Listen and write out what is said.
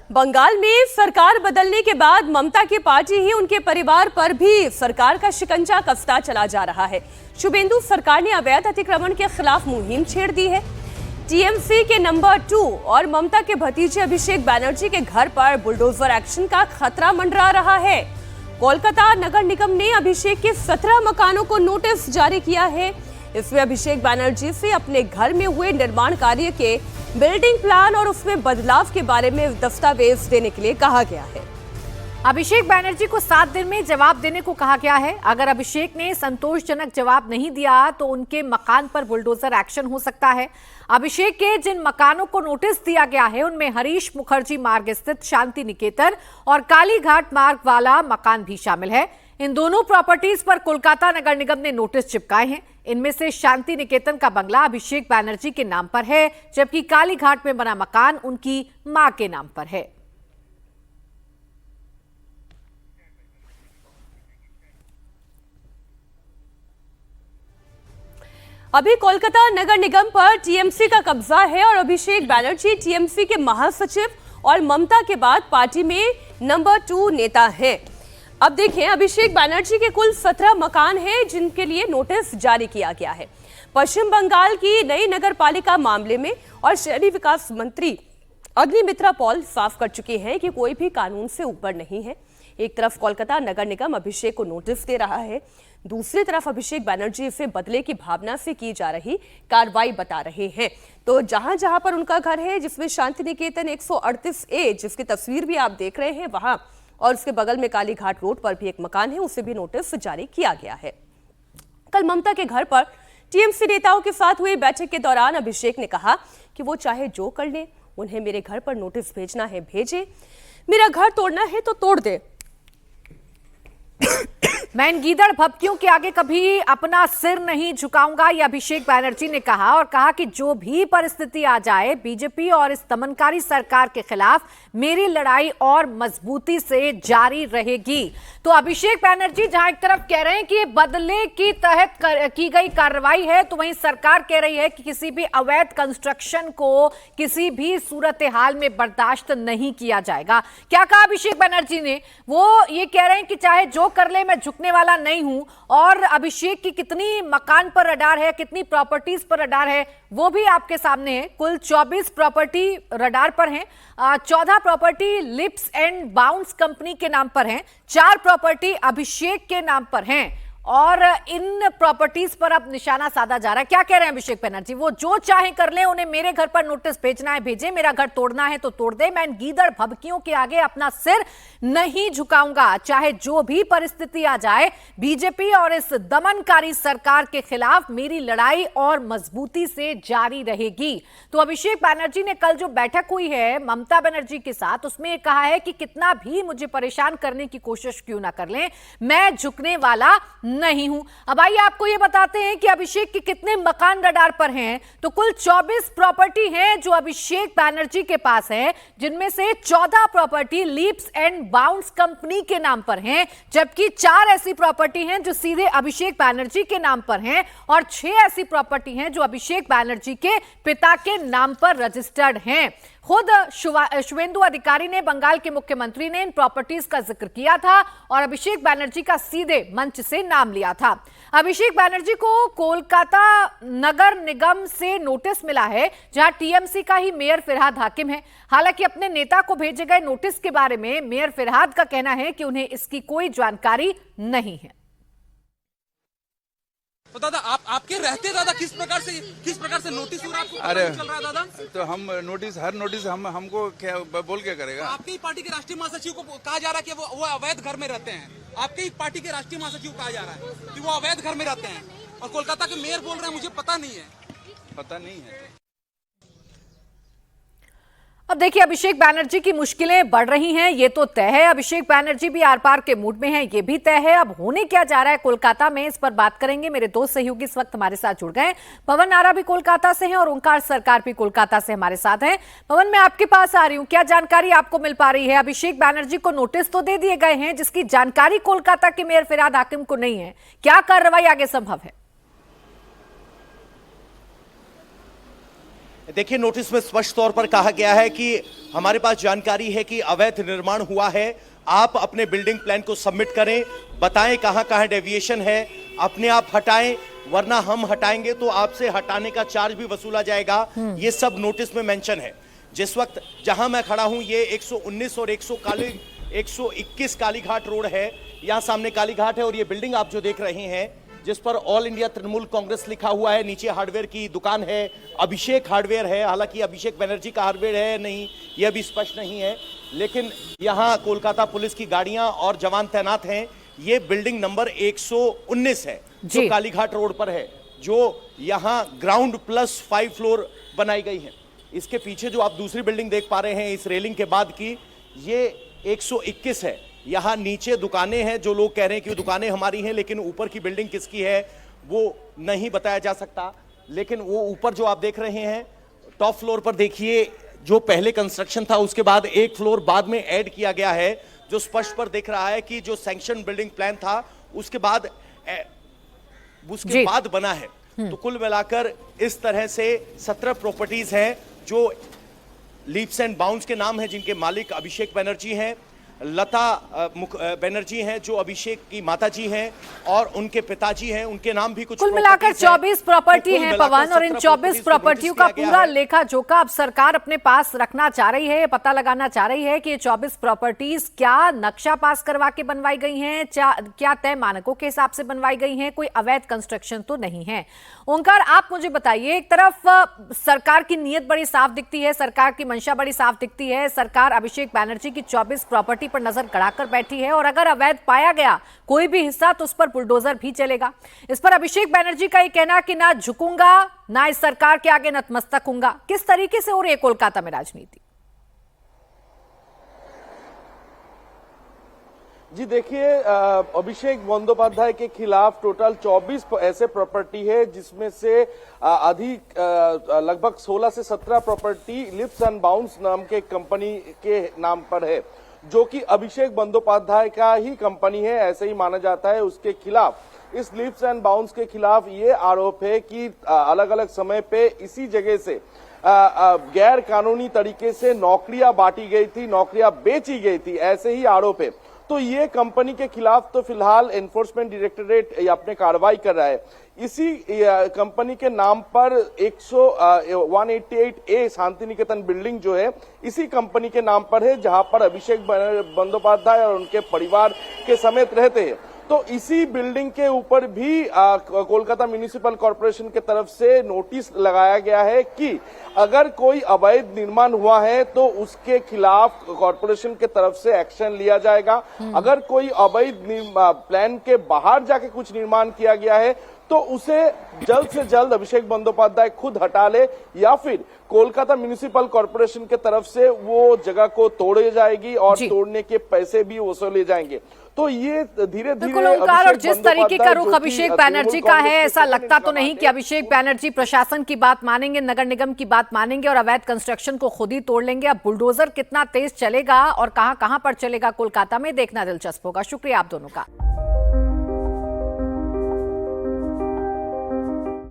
बंगाल में सरकार बदलने के बाद ममता की पार्टी ही उनके परिवार पर भी सरकार का शिकंजा कसता चला जा रहा है। शुभेंदु सरकार ने अवैध अतिक्रमण के खिलाफ मुहिम छेड़ दी है। टीएमसी के नंबर 2 और ममता के भतीजे अभिषेक बैनर्जी के घर पर बुलडोजर एक्शन का खतरा मंडरा रहा है। कोलकाता नगर निगम ने अभिषेक के 17 मकानों को नोटिस जारी किया है। इसमें अभिषेक बैनर्जी से अपने घर में हुए निर्माण कार्य के बिल्डिंग प्लान और उसमें बदलाव के बारे में दस्तावेज देने के लिए कहा गया है। अभिषेक बैनर्जी को 7 दिन में जवाब देने को कहा गया है। अगर अभिषेक ने संतोषजनक जवाब नहीं दिया तो उनके मकान पर बुलडोजर एक्शन हो सकता है। अभिषेक के जिन मकानों को नोटिस दिया गया है उनमें हरीश मुखर्जी मार्ग स्थित शांति निकेतन और कालीघाट मार्ग वाला मकान भी शामिल है। इन दोनों प्रॉपर्टीज पर कोलकाता नगर निगम ने नोटिस चिपकाए हैं। इनमें से शांति निकेतन का बंगला अभिषेक बैनर्जी के नाम पर है, जबकि कालीघाट में बना मकान उनकी मां के नाम पर है। अभी कोलकाता नगर निगम पर टीएमसी का कब्जा है और अभिषेक बैनर्जी टीएमसी के महासचिव और ममता के बाद पार्टी में नंबर 2 नेता हैं। अब देखें, अभिषेक बैनर्जी के कुल 17 मकान हैं जिनके लिए नोटिस जारी किया गया है। पश्चिम बंगाल की नई नगर पालिका मामले में और शहरी विकास मंत्री अग्निमित्रा पॉल साफ कर चुके हैं कि कोई भी कानून से ऊपर नहीं है। एक तरफ कोलकाता नगर निगम अभिषेक को नोटिस दे रहा है, दूसरी तरफ अभिषेक बैनर्जी इसे बदले की भावना से की जा रही कार्रवाई बता रहे हैं। तो जहां जहां पर उनका घर है, जिसमें शांति निकेतन 138A, जिसकी तस्वीर भी आप देख रहे हैं वहां, और उसके बगल में कालीघाट रोड पर भी एक मकान है, उसे भी नोटिस जारी किया गया है। कल ममता के घर पर टीएमसी नेताओं के साथ हुई बैठक के दौरान अभिषेक ने कहा कि वो चाहे जो कर ले, उन्हें मेरे घर पर नोटिस भेजना है भेजे, मेरा घर तोड़ना है तो तोड़ दे। मैं इन गीदड़ भभकियों के आगे कभी अपना सिर नहीं झुकाऊंगा, ये अभिषेक बैनर्जी ने कहा और कहा कि जो भी परिस्थिति आ जाए, बीजेपी और इस दमनकारी सरकार के खिलाफ मेरी लड़ाई और मजबूती से जारी रहेगी। तो अभिषेक बैनर्जी जहां एक तरफ कह रहे हैं कि बदले के तहत की गई कार्रवाई है, तो वहीं सरकार कह रही है कि किसी भी अवैध कंस्ट्रक्शन को किसी भी सूरत हाल में बर्दाश्त नहीं किया जाएगा। क्या कहा अभिषेक बैनर्जी ने? वो ये कह रहे हैं कि चाहे जो कर ले, मैं झुकने वाला नहीं हूं। और अभिषेक की कितनी मकान पर रडार है, कितनी प्रॉपर्टीज पर रडार है, वो भी आपके सामने है। कुल 24 प्रॉपर्टी रडार पर हैं। 14 property lips and bounce company के नाम पर हैं, 4 प्रॉपर्टी अभिषेक के नाम पर हैं और इन प्रॉपर्टीज पर अब निशाना साधा जा रहा है। क्या कह रहे हैं अभिषेक बैनर्जी? वो जो चाहे कर ले, उन्हें मेरे घर पर नोटिस भेजना है भेजे, मेरा घर तोड़ना है तो तोड़ दे, मैं इन गीदड़ भभकियों के आगे अपना सिर नहीं झुकाऊंगा। चाहे जो भी परिस्थिति आ जाए, बीजेपी और इस दमनकारी सरकार के खिलाफ मेरी लड़ाई और मजबूती से जारी रहेगी। तो अभिषेक बैनर्जी ने कल जो बैठक हुई है ममता बनर्जी के साथ, उसमें कहा है कि कितना भी मुझे परेशान करने की कोशिश क्यों ना कर लें, मैं झुकने वाला नहीं हूं। अब आइए आपको यह बताते हैं कि अभिषेक के कितने मकान रडार पर हैं। तो कुल 24 प्रॉपर्टी हैं जो अभिषेक बैनर्जी के पास है, जिनमें से 14 property leaps and bounce company के नाम पर हैं, जबकि 4 ऐसी प्रॉपर्टी हैं जो सीधे अभिषेक बैनर्जी के नाम पर हैं और 6 ऐसी प्रॉपर्टी हैं जो अभिषेक बैनर्जी के पिता के नाम पर रजिस्टर्ड हैं। खुद शुभेंदु अधिकारी ने, बंगाल के मुख्यमंत्री ने इन प्रॉपर्टीज का जिक्र किया था और अभिषेक बैनर्जी का सीधे मंच से नाम लिया था। अभिषेक बैनर्जी को कोलकाता नगर निगम से नोटिस मिला है, जहां टीएमसी का ही मेयर फिरहाद हाकिम है। हालांकि अपने नेता को भेजे गए नोटिस के बारे में मेयर फिरहाद का कहना है कि उन्हें इसकी कोई जानकारी नहीं है। तो दादा आपके रहते दादा किस प्रकार से नोटिस हो रहा है आपको? अरे चल रहा है दादा, तो हम हर नोटिस हमको क्या बोल क्या करेगा? आपके ही पार्टी के राष्ट्रीय महासचिव को कहा जा रहा है कि वो अवैध घर में रहते हैं। आपके ही पार्टी के राष्ट्रीय महासचिव को कहा जा रहा है कि वो अवैध घर में रहते हैं और कोलकाता के मेयर बोल रहे हैं मुझे पता नहीं है। अब देखिए, अभिषेक बैनर्जी की मुश्किलें बढ़ रही हैं, ये तो तय है। अभिषेक बैनर्जी भी आर पार के मूड में हैं, ये भी तय है। अब होने क्या जा रहा है कोलकाता में, इस पर बात करेंगे। मेरे 2 सहयोगी इस वक्त हमारे साथ जुड़ गए। पवन नारा भी कोलकाता से हैं और ओंकार सरकार भी कोलकाता से हमारे साथ हैं। पवन, मैं आपके पास आ रही हूँ, क्या जानकारी आपको मिल पा रही है? अभिषेक बैनर्जी को नोटिस तो दे दिए गए हैं, जिसकी जानकारी कोलकाता के मेयर फिरहाद हाकिम को नहीं है। क्या कार्रवाई आगे संभव है? देखिए, नोटिस में स्पष्ट तौर पर कहा गया है कि हमारे पास जानकारी है कि अवैध निर्माण हुआ है, आप अपने बिल्डिंग प्लान को सबमिट करें, बताएं कहां कहां डेविएशन है, अपने आप हटाएं, वरना हम हटाएंगे तो आपसे हटाने का चार्ज भी वसूला जाएगा। ये सब नोटिस में मेंशन है। जिस वक्त जहां मैं खड़ा हूं ये 119 और 121 कालीघाट रोड है, यहां सामने कालीघाट है और ये बिल्डिंग आप जो देख रहे हैं जिस पर ऑल इंडिया तृणमूल कांग्रेस लिखा हुआ है, नीचे हार्डवेयर की दुकान है, अभिषेक हार्डवेयर है। हालांकि अभिषेक बनर्जी का हार्डवेयर है नहीं यह भी स्पष्ट नहीं है, लेकिन यहां कोलकाता पुलिस की गाड़ियां और जवान तैनात हैं। ये बिल्डिंग नंबर 119 है जो कालीघाट रोड पर है, जो यहां ग्राउंड प्लस 5 फ्लोर बनाई गई है। इसके पीछे जो आप दूसरी बिल्डिंग देख पा रहे हैं इस रेलिंग के बाद की, ये 121 है। यहाँ नीचे दुकानें हैं, जो लोग कह रहे हैं कि दुकानें हमारी हैं, लेकिन ऊपर की बिल्डिंग किसकी है वो नहीं बताया जा सकता। लेकिन वो ऊपर जो आप देख रहे हैं टॉप फ्लोर पर देखिए, जो पहले कंस्ट्रक्शन था उसके बाद एक फ्लोर बाद में ऐड किया गया है, जो स्पष्ट पर दिख रहा है कि जो सैंक्शन बिल्डिंग प्लान था उसके बाद बना है। तो कुल मिलाकर इस तरह से 17 प्रॉपर्टीज हैं जो लीप्स एंड बाउंड्स के नाम है, जिनके मालिक अभिषेक बनर्जी हैं, लता बनर्जी हैं जो अभिषेक की माताजी हैं, और उनके पिताजी हैं, उनके नाम भी कुछ कुल मिलाकर 24 प्रॉपर्टी हैं पवन, और इन 24 प्रॉपर्टियों का पूरा लेखा जोखा अब सरकार अपने पास रखना चाह रही है। पता लगाना चाह रही है कि ये 24 प्रॉपर्टीज क्या नक्शा पास करवा के बनवाई गई हैं, क्या तय मानकों के हिसाब से बनवाई गई हैं, कोई अवैध कंस्ट्रक्शन तो नहीं है। ओंकार, आप मुझे बताइए, एक तरफ सरकार की नीयत बड़ी साफ दिखती है, सरकार की मंशा बड़ी साफ दिखती है, सरकार अभिषेक बनर्जी की 24 प्रॉपर्टी पर नजर गड़ाकर बैठी है, और अगर अवैध पाया गया कोई भी हिस्सा तो उस पर बुलडोजर भी चलेगा। इस पर अभिषेक बनर्जी का ये कहना कि ना झुकूंगा ना इस सरकार के आगे नतमस्तक होऊंगा। किस तरीके से हो रही है कोलकाता में राजनीति? जी देखिए, अभिषेक बंदोपाध्याय के खिलाफ टोटल 24 ऐसे प्रॉपर्टी है, जिसमें से अधिक लगभग 16 से 17 प्रॉपर्टी लिप्स एंड बाउंड्स नाम के कंपनी के नाम पर है, जो कि अभिषेक बंदोपाध्याय का ही कंपनी है, ऐसे ही माना जाता है। उसके खिलाफ, इस लिप्स एंड बाउंड्स के खिलाफ ये आरोप है कि अलग अलग समय पे इसी जगह से गैर कानूनी तरीके से नौकरियां बांटी गई थी, नौकरियां बेची गई थी, ऐसे ही आरोप है। तो ये कंपनी के खिलाफ तो फिलहाल एनफोर्समेंट डायरेक्टरेट अपने कार्रवाई कर रहा है। इसी कंपनी के नाम पर 188A शांति निकेतन बिल्डिंग जो है इसी कंपनी के नाम पर है, जहां पर अभिषेक बंदोपाध्याय और उनके परिवार के समेत रहते हैं। तो इसी बिल्डिंग के ऊपर भी कोलकाता म्युनिसिपल कॉर्पोरेशन के तरफ से नोटिस लगाया गया है कि अगर कोई अवैध निर्माण हुआ है तो उसके खिलाफ कॉर्पोरेशन के तरफ से एक्शन लिया जाएगा। अगर कोई अवैध प्लान के बाहर जाके कुछ निर्माण किया गया है तो उसे जल्द से जल्द अभिषेक बंदोपाध्याय खुद हटा ले, या फिर कोलकाता म्युनिसिपल कॉर्पोरेशन के तरफ से वो जगह को तोड़ी जाएगी और तोड़ने के पैसे भी वसूले जाएंगे। तो ये धीरे धीरे और जिस तरीके का रुख अभिषेक बनर्जी का है, ऐसा लगता तो नहीं कि अभिषेक बनर्जी प्रशासन की बात मानेंगे, नगर निगम की बात मानेंगे और अवैध कंस्ट्रक्शन को खुद ही तोड़ लेंगे। अब बुलडोजर कितना तेज चलेगा और कहां पर चलेगा कोलकाता में, देखना दिलचस्प होगा। शुक्रिया आप दोनों का।